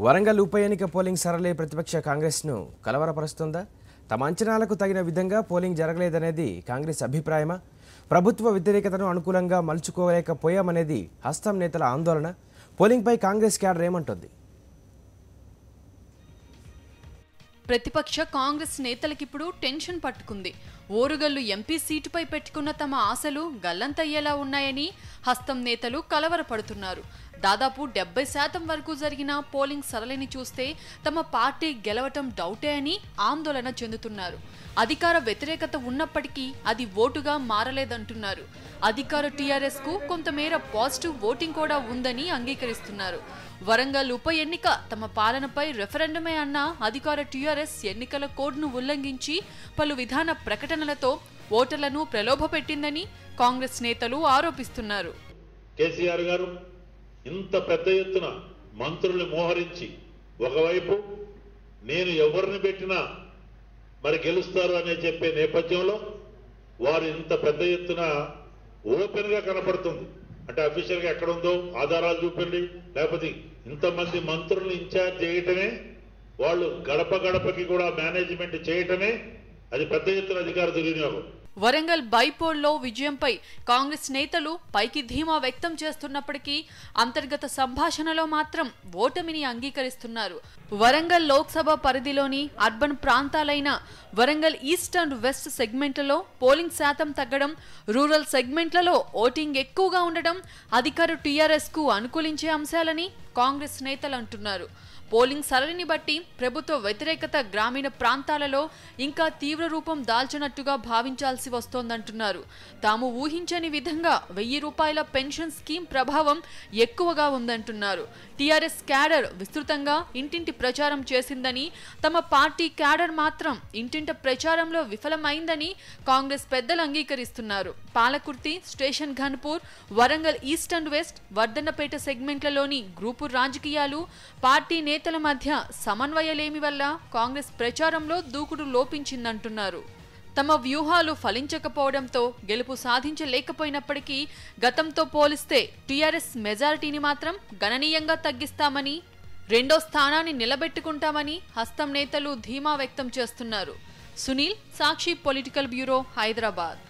వరంగల్ ఉప ఎన్నిక పోలింగ్ సరళి ప్రతిపక్ష కాంగ్రెస్ను కలవరపరుస్తుందా? తమ అంచనాలకు తగిన విధంగా పోలింగ్ జరగలేదనేది కాంగ్రెస్ అభిప్రాయమా? ప్రభుత్వ వ్యతిరేకతను అనుకూలంగా మలుచుకోలేకపోయామనేది హస్తం నేతల ఆందోళన. పోలింగ్పై కాంగ్రెస్ క్యాడర్ ఏమంటోంది? ప్రతిపక్ష కాంగ్రెస్ నేతలకిప్పుడు టెన్షన్ పట్టుకుంది. ఓరుగల్లు ఎంపీ సీటుపై పెట్టుకున్న తమ ఆశలు గల్లంతయ్యేలా ఉన్నాయని హస్తం నేతలు కలవరపడుతున్నారు. దాదాపు 70% వరకు జరిగిన పోలింగ్ సరళిని చూస్తే తమ పార్టీ గెలవటం డౌటే అని ఆందోళన చెందుతున్నారు. అధికార వ్యతిరేకత ఉన్నప్పటికీ అది ఓటుగా మారలేదంటున్నారు. అధికార టీఆర్ఎస్ కు కొంతమేర పాజిటివ్ ఓటింగ్ కూడా ఉందని అంగీకరిస్తున్నారు. వరంగల్ ఉప ఎన్నిక తమ పాలనపై రెఫరెండమే అన్న అధికార టీఆర్ఎస్ ఎన్నికల కోడ్ను ఉల్లంఘించి పలు విధాన ప్రకటనలతో ఓటర్లను ప్రలోభపెట్టిందని కాంగ్రెస్ నేతలు ఆరోపిస్తున్నారు. కేసీఆర్ గారు ఇంత పెద్ద ఎత్తున మంత్రుల్ని మోహరించి ఒకవైపు నేను ఎవరిని పెట్టినా మరి గెలుస్తారు అనే చెప్పే నేపథ్యంలో వారు ఇంత పెద్ద ఎత్తున ఓపెన్ గా కనపడుతుంది. అంటే అఫీషియల్ గా ఎక్కడ ఉందో ఆధారాలు చూపండి, లేకపోతే ఇంతమంది మంత్రులను ఇన్ఛార్జ్ చేయటమే, వాళ్ళు గడప గడపకి కూడా మేనేజ్మెంట్ చేయటమే అది పెద్ద ఎత్తున అధికార దుర్వినియోగం. వరంగల్ బైపోల్లో విజయంపై కాంగ్రెస్ నేతలు పైకి ధీమా వ్యక్తం చేస్తున్నప్పటికీ అంతర్గత సంభాషణలో మాత్రం ఓటమిని అంగీకరిస్తున్నారు. వరంగల్ లోక్సభ పరిధిలోని అర్బన్ ప్రాంతాలైన వరంగల్ ఈస్ట్ అండ్ వెస్ట్ సెగ్మెంట్లలో పోలింగ్ శాతం తగ్గడం, రూరల్ సెగ్మెంట్లలో ఓటింగ్ ఎక్కువగా ఉండడం అధికార టీఆర్ఎస్ కు అనుకూలించే అంశాలని కాంగ్రెస్ నేతలు అంటున్నారు. పోలింగ్ సరళిని బట్టి ప్రభుత్వ వ్యతిరేకత గ్రామీణ ప్రాంతాలలో ఇంకా తీవ్ర రూపం దాల్చినట్టుగా భావించాల్సి వస్తోందంటున్నారు. తాము ఊహించని విధంగా 1000 రూపాయల పెన్షన్ స్కీమ్ ప్రభావం ఎక్కువగా ఉందంటున్నారు. టీఆర్ఎస్ క్యాడర్ విస్తృతంగా ఇంటింటి ప్రచారం చేసిందని, తమ పార్టీ క్యాడర్ మాత్రం ఇంటింట ప్రచారంలో విఫలమైందని కాంగ్రెస్ పెద్దలు అంగీకరిస్తున్నారు. Palakurthi, station Ghanpur, Warangal east and west, Wardhannapet సెగ్మెంట్లలోని గ్రూపు రాజకీయాలు, పార్టీ నేతల మధ్య సమన్వయలేమి వల్ల కాంగ్రెస్ ప్రచారంలో దూకుడు లోపించిందంటున్నారు. తమ వ్యూహాలు ఫలించకపోవడంతో గెలుపు సాధించలేకపోయినప్పటికీ గతంతో పోలిస్తే టీఆర్ఎస్ మెజారిటీని మాత్రం గణనీయంగా తగ్గిస్తామని, 2వ స్థానాన్ని నిలబెట్టుకుంటామని హస్తం నేతలు ధీమా వ్యక్తం చేస్తున్నారు. సునీల్, సాక్షి పొలిటికల్ బ్యూరో, హైదరాబాద్.